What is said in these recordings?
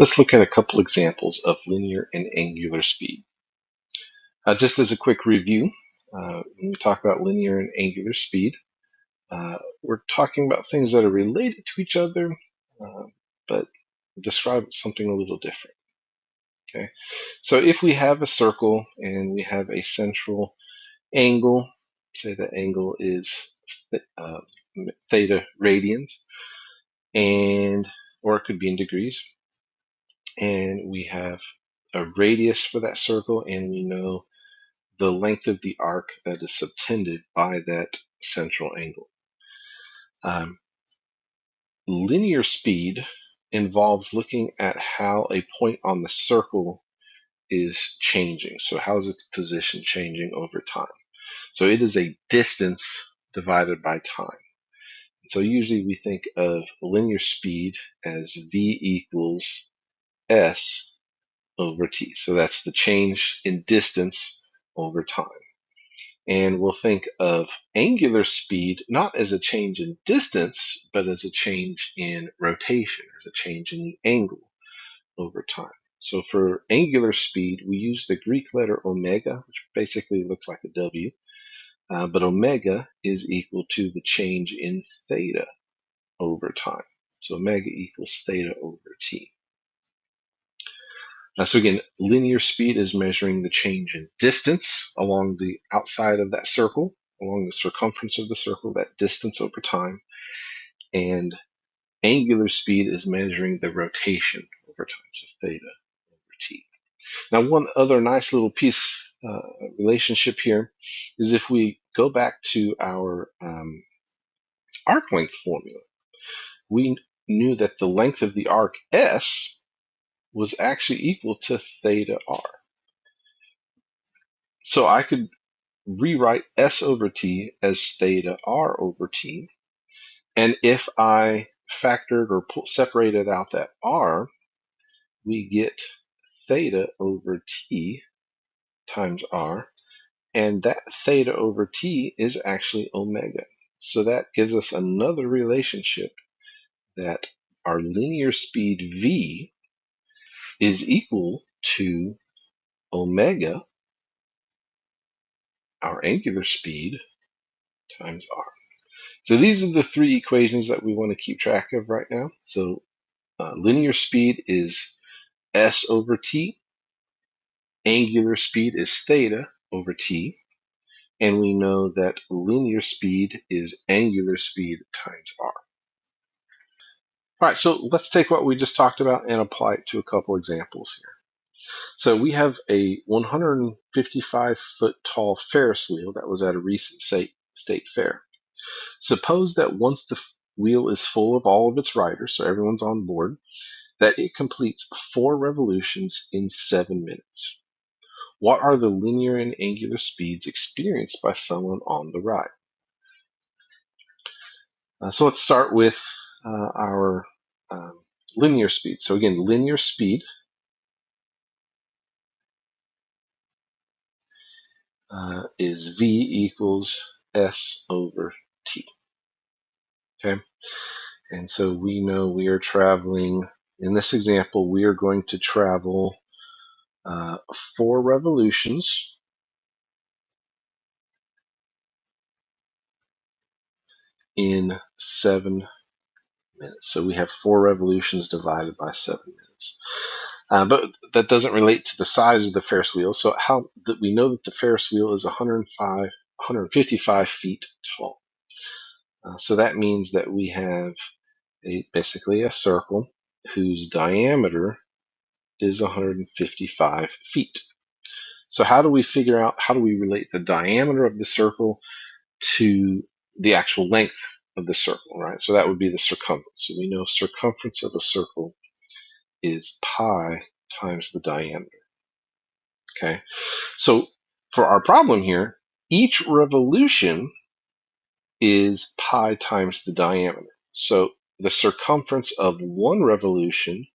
Let's look at a couple examples of linear and angular speed. Just as a quick review, when we talk about linear and angular speed, we're talking about things that are related to each other, but describe something a little different. Okay, so if we have a circle and we have a central angle, say the angle is uh, theta radians, and or it could be in degrees, and we have a radius for that circle, and we know the length of the arc that is subtended by that central angle. Um, Linear speed involves looking at how a point on the circle is changing. So how is its position changing over time? So it is a distance divided by time. So usually we think of linear speed as v equals s over t. So that's the change in distance over time. And we'll think of angular speed not as a change in distance, but as a change in rotation, as a change in the angle over time. So for angular speed, we use the Greek letter omega, which basically looks like a W, but omega is equal to the change in theta over time. So omega equals theta over t. So again, linear speed is measuring the change in distance along the outside of that circle, along the circumference of the circle, that distance over time. And angular speed is measuring the rotation over time, so theta over t. Now, one other nice little piece relationship here is if we go back to our arc length formula, we knew that the length of the arc S was actually equal to theta r. So I could rewrite S over T as theta R over T. And if I factored or separated out that R, we get theta over T times R. And that theta over T is actually omega. So that gives us another relationship that our linear speed V is equal to omega, our angular speed, times R. So these are the three equations that we want to keep track of right now. So linear speed is S over T, angular speed is theta over T, and we know that linear speed is angular speed times R. All right, so let's take what we just talked about and apply it to a couple examples here. So we have a 155-foot tall Ferris wheel that was at a recent state fair. Suppose that once the wheel is full of all of its riders, so everyone's on board, that it completes 4 revolutions in 7 minutes. What are the linear and angular speeds experienced by someone on the ride? So let's start with our linear speed. So again, linear speed is V equals S over T. Okay, and so we know we are traveling, in this example, we are going to travel 4 revolutions in 7 minutes. So we have 4 revolutions divided by 7 minutes. But that doesn't relate to the size of the Ferris wheel. So how that we know that the Ferris wheel is 155 feet tall. So that means that we have basically a circle whose diameter is 155 feet. So how do we relate the diameter of the circle to the actual length of the circle, right? So that would be the circumference. So we know circumference of a circle is pi times the diameter. Okay, so for our problem here, each revolution is pi times the diameter. So the circumference of one revolution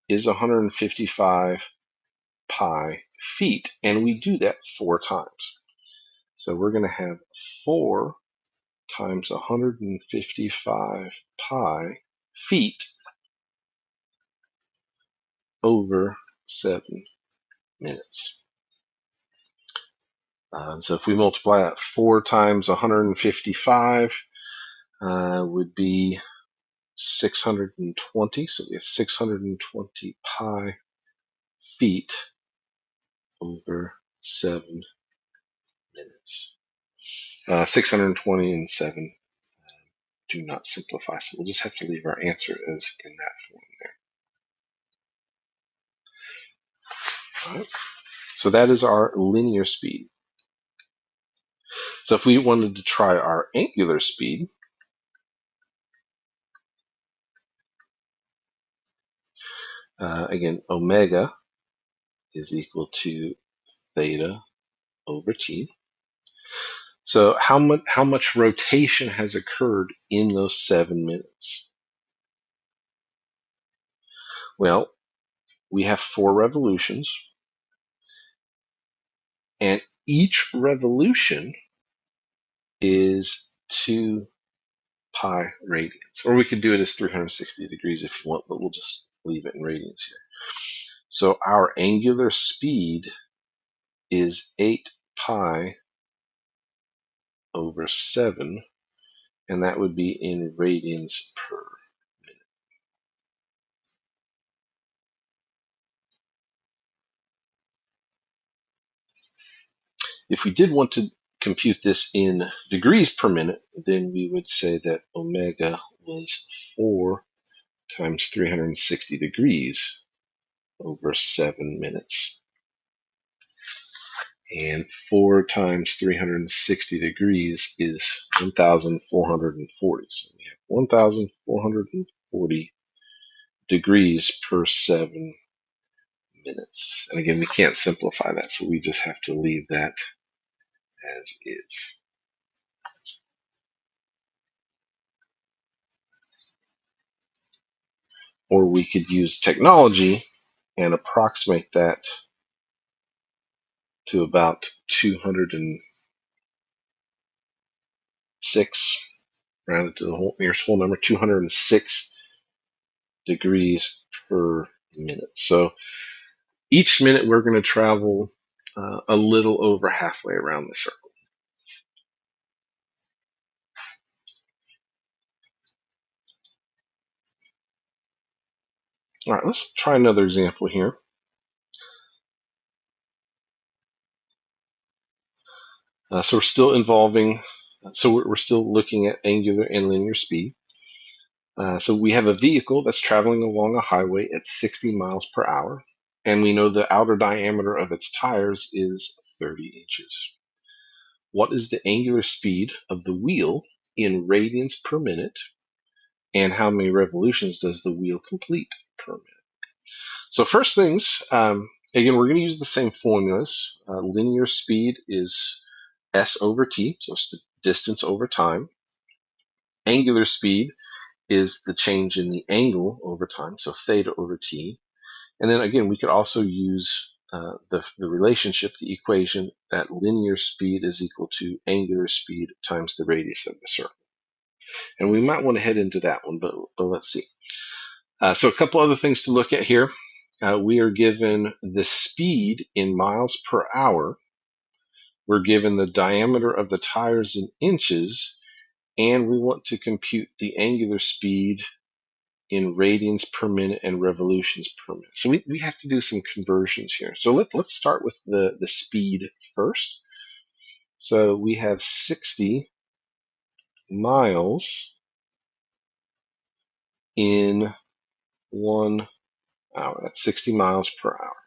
is 155 pi feet, and we do that 4 times. So we're going to have 4 times 155 pi feet over 7 minutes. So if we multiply that 4 times 155, would be 620. So we have 620 pi feet over 7 minutes. 620 and 7 do not simplify, so we'll just have to leave our answer as in that form there. All right. So that is our linear speed. So if we wanted to try our angular speed, again, omega is equal to theta over t. So how much rotation has occurred in those 7 minutes? Well, we have 4 revolutions, and each revolution is 2 pi radians. Or we could do it as 360 degrees if you want, but we'll just leave it in radians here. So our angular speed is 8 pi over 7, and that would be in radians per minute. If we did want to compute this in degrees per minute, then we would say that omega was 4 times 360 degrees over 7 minutes. And 4 times 360 degrees is 1,440. So we have 1,440 degrees per 7 minutes. And again, we can't simplify that, so we just have to leave that as is. Or we could use technology and approximate that to about 206, rounded to the nearest whole number, 206 degrees per minute. So each minute we're going to travel a little over halfway around the circle. All right, let's try another example here. So we're still involving, so we're still looking at angular and linear speed. So we have a vehicle that's traveling along a highway at 60 miles per hour, and we know the outer diameter of its tires is 30 inches. What is the angular speed of the wheel in radians per minute, and how many revolutions does the wheel complete per minute? So first things, again, we're going to use the same formulas. Linear speed is s over t, so it's the distance over time. Angular speed is the change in the angle over time, so theta over t. And then again, we could also use the relationship, the equation, that linear speed is equal to angular speed times the radius of the circle. And we might want to head into that one, but let's see. So a couple other things to look at here. We are given the speed in miles per hour. We're given the diameter of the tires in inches, and we want to compute the angular speed in radians per minute and revolutions per minute. So we have to do some conversions here. So let's start with the speed first. So we have 60 miles in 1 hour. That's 60 miles per hour.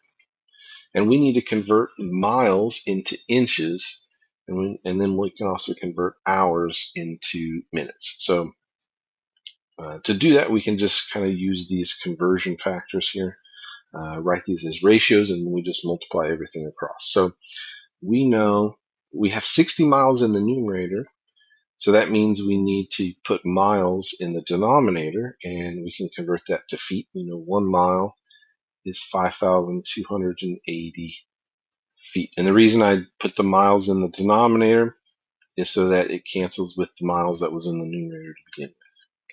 And we need to convert miles into inches, and then we can also convert hours into minutes. So to do that, we can just kind of use these conversion factors here, write these as ratios, and we just multiply everything across. So we know we have 60 miles in the numerator, so that means we need to put miles in the denominator, and we can convert that to feet. We know 1 mile is 5,280 feet. And the reason I put the miles in the denominator is so that it cancels with the miles that was in the numerator to begin with.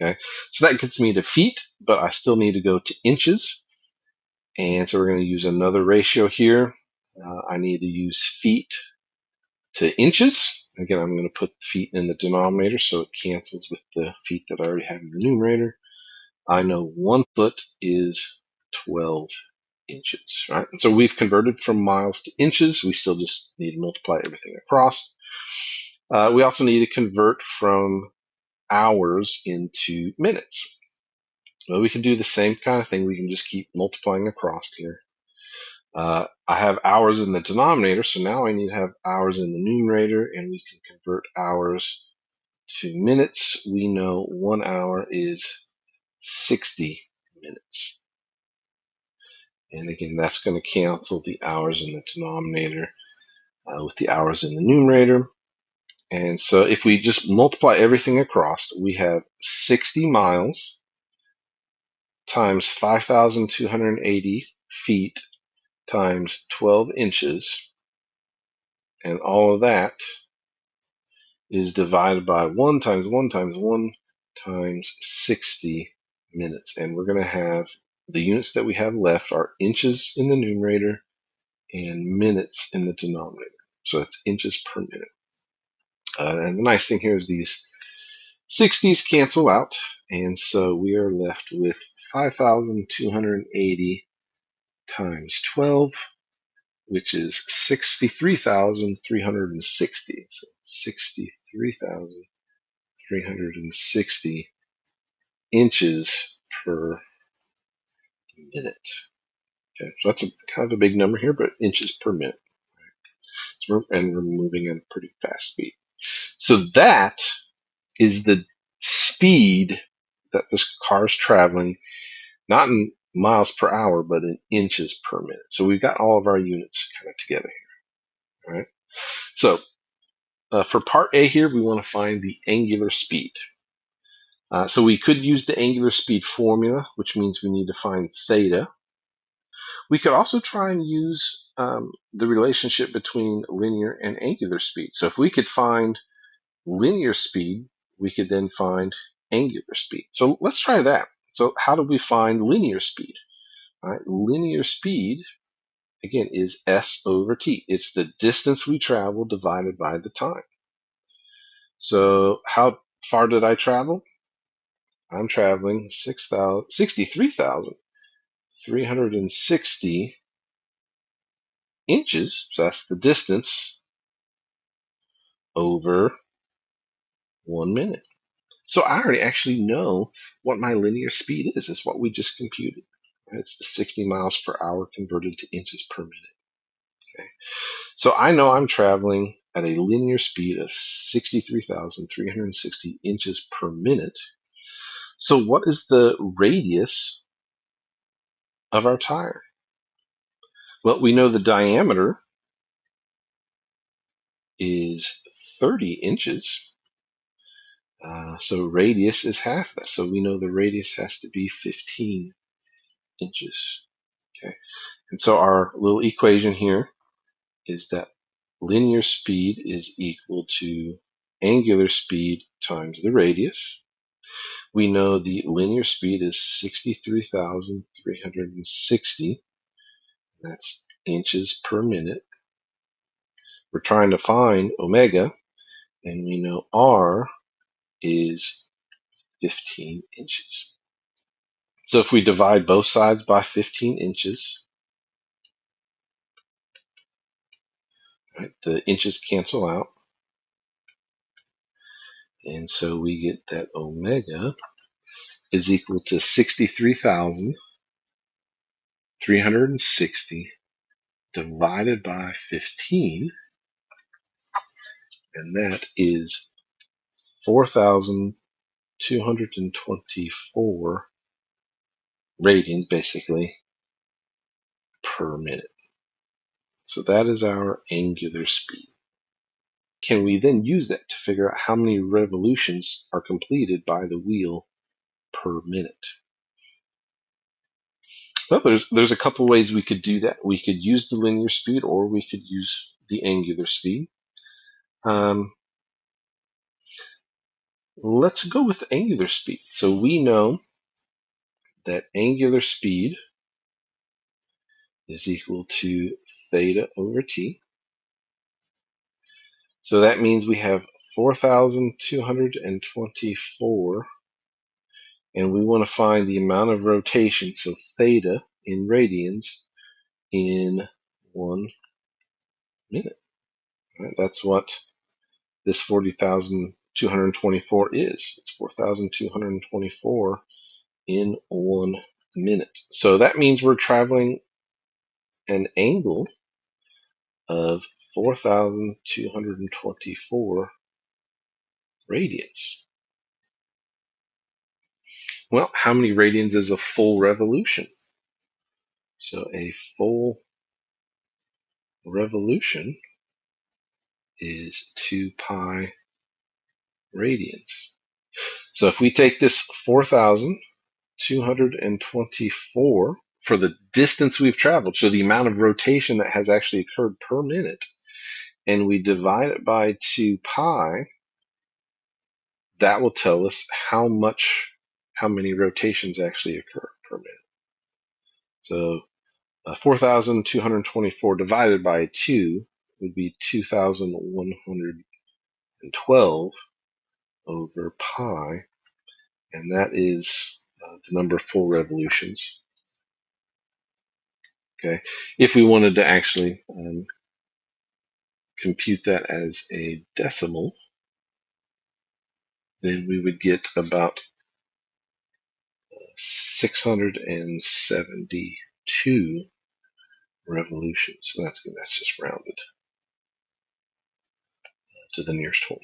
Okay, so that gets me to feet, but I still need to go to inches. And so we're going to use another ratio here. I need to use feet to inches. Again, I'm going to put feet in the denominator so it cancels with the feet that I already have in the numerator. I know 1 foot is 12 inches, right? And so we've converted from miles to inches. We still just need to multiply everything across. We also need to convert from hours into minutes. Well, we can do the same kind of thing. We can just keep multiplying across here. I have hours in the denominator, so now I need to have hours in the numerator, and we can convert hours to minutes. We know 1 hour is 60 minutes. And again, that's going to cancel the hours in the denominator with the hours in the numerator. And so if we just multiply everything across, we have 60 miles times 5,280 feet times 12 inches. And all of that is divided by 1 times 1 times 1 times 60 minutes. And we're going to have the units that we have left are inches in the numerator and minutes in the denominator. So that's inches per minute. And the nice thing here is these 60s cancel out. And so we are left with 5,280 times 12, which is 63,360. So 63,360 inches per minute. Okay, so that's kind of a big number here, but inches per minute. And we're moving at a pretty fast speed. So that is the speed that this car is traveling, not in miles per hour, but in inches per minute. So we've got all of our units kind of together here. All right. So for part A here, we want to find the angular speed. So we could use the angular speed formula, which means we need to find theta. We could also try and use the relationship between linear and angular speed. So if we could find linear speed, we could then find angular speed. So let's try that. So how do we find linear speed? All right, linear speed, again, is S over T. It's the distance we travel divided by the time. So how far did I travel? I'm traveling 63,360 inches. So that's the distance over 1 minute. So I already actually know what my linear speed is. It's what we just computed. It's the 60 miles per hour converted to inches per minute. Okay. So I know I'm traveling at a linear speed of 63,360 inches per minute. So what is the radius of our tire? Well, we know the diameter is 30 inches. So radius is half that. So we know the radius has to be 15 inches. Okay. And so our little equation here is that linear speed is equal to angular speed times the radius. We know the linear speed is 63,360. That's inches per minute. We're trying to find omega, and we know R is 15 inches. So if we divide both sides by 15 inches, right, the inches cancel out. And so we get that omega is equal to 63,360 divided by 15. And that is 4,224 radians, basically, per minute. So that is our angular speed. Can we then use that to figure out how many revolutions are completed by the wheel per minute? Well, there's a couple ways we could do that. We could use the linear speed, or we could use the angular speed. Let's go with angular speed. So we know that angular speed is equal to theta over t. So that means we have 4,224, and we want to find the amount of rotation, so theta in radians, in 1 minute. Right? That's what this 40,224 is. It's 4,224 in 1 minute. So that means we're traveling an angle of 4,224 radians. Well, how many radians is a full revolution? So a full revolution is 2 pi radians. So if we take this 4,224 for the distance we've traveled, so the amount of rotation that has actually occurred per minute, and we divide it by 2 pi, that will tell us how many rotations actually occur per minute. So 4,224 divided by 2 would be 2,112 over pi, and that is the number of full revolutions. Okay, if we wanted to actually compute that as a decimal, then we would get about 672 revolutions. So that's just rounded to the nearest whole.